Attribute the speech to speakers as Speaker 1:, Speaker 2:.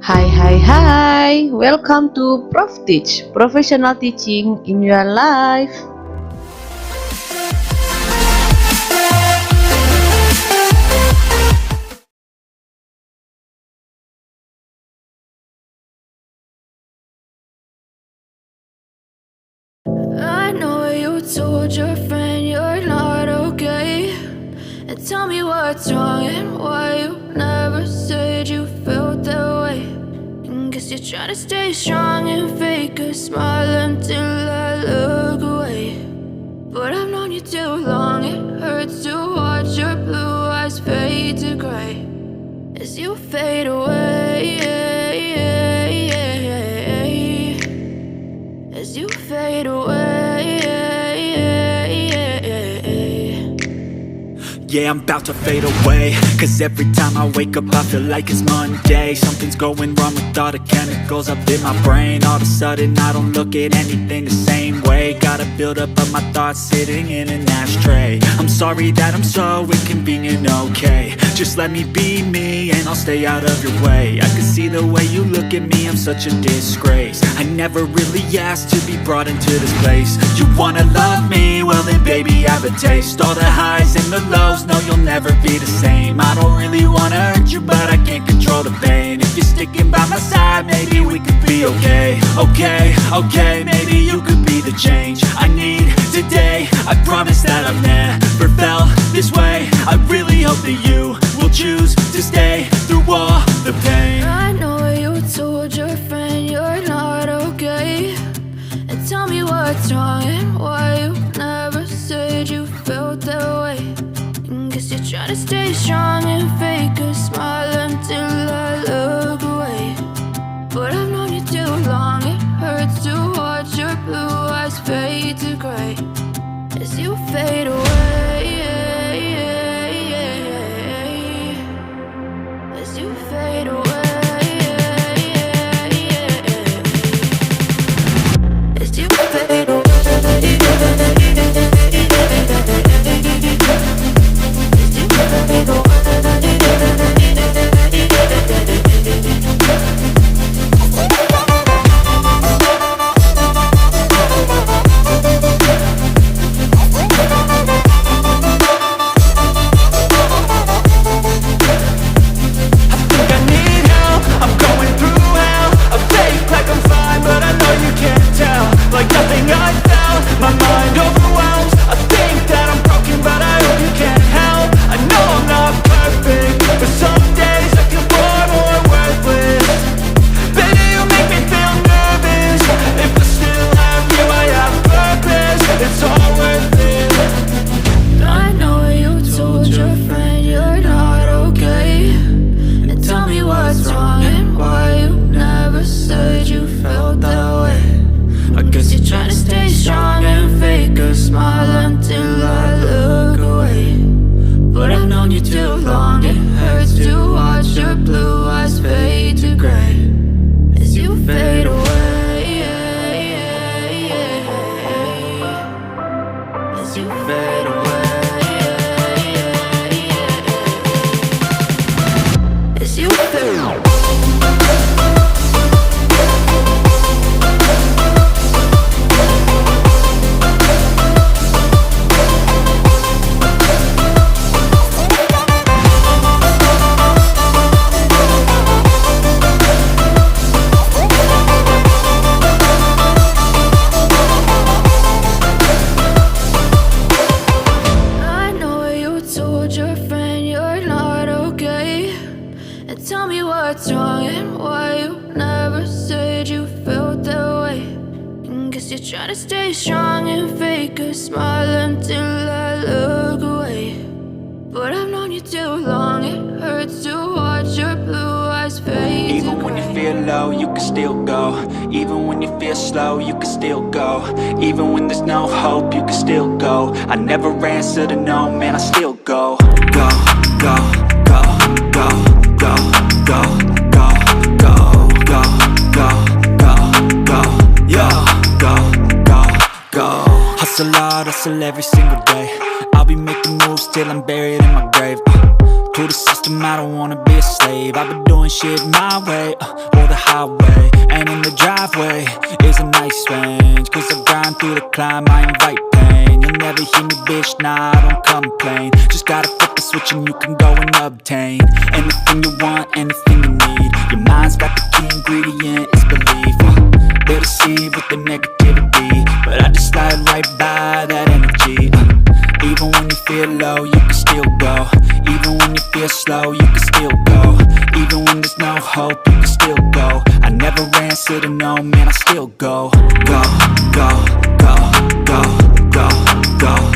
Speaker 1: Hi. Welcome to Prof Teach, professional teaching in your life.
Speaker 2: I know you told your friend you're not okay, and tell me what's wrong and why you never said you felt that way. And guess you're trying to stay strong and fake a smile until I look away. But I've known you too long, it hurts to watch your blue eyes fade to gray as you fade away, as you fade away.
Speaker 3: Yeah, I'm about to fade away, cause every time I wake up I feel like it's Monday. Something's going wrong with all the chemicals up in my brain. All of a sudden I don't look at anything the same way. Gotta build up of my thoughts sitting in an ashtray. I'm sorry that I'm so inconvenient, okay. Just let me be me and I'll stay out of your way. I can see the way you look at me, I'm such a disgrace. I never really asked to be brought into this place. You wanna love me? Well then baby have a taste. All the highs and the lows, no you'll never be the same. I don't really wanna hurt you but I can't control the pain. If you're sticking by my side maybe we could be okay. Okay, maybe you could be the change I need today. I promise that I've never felt this way. I really hope that you will choose to stay through all the pain.
Speaker 2: I know you told your friend you're not okay, and tell me what's wrong and why you never said you felt that way. And guess you're trying to stay strong and fake a smile until I look away. But I've known you too long, it hurts to watch your blue eyes fade to gray as you fade away, as you fade away. As you fade away.
Speaker 3: I never answer to no, man, I still go. Hustle hard, hustle every single day. I'll be making moves till I'm buried in my grave. To the system, I don't wanna be a slave. I've been doing shit my way, or the highway. And in the driveway is a nice range, cause I grind through the climb, I invite pain. You'll never hear me, bitch, nah, I don't complain. Just gotta flip the switch and you can go and obtain anything you want, anything you need. Your mind's got the key ingredient, it's belief. They deceive with the negativity, but I just slide right by that energy. Even when you feel low, you can still go. Even when you feel slow, you can still go. Even when there's no hope, you can still go. I never answer to no, man, I still go. Go, go, go, go, go, go.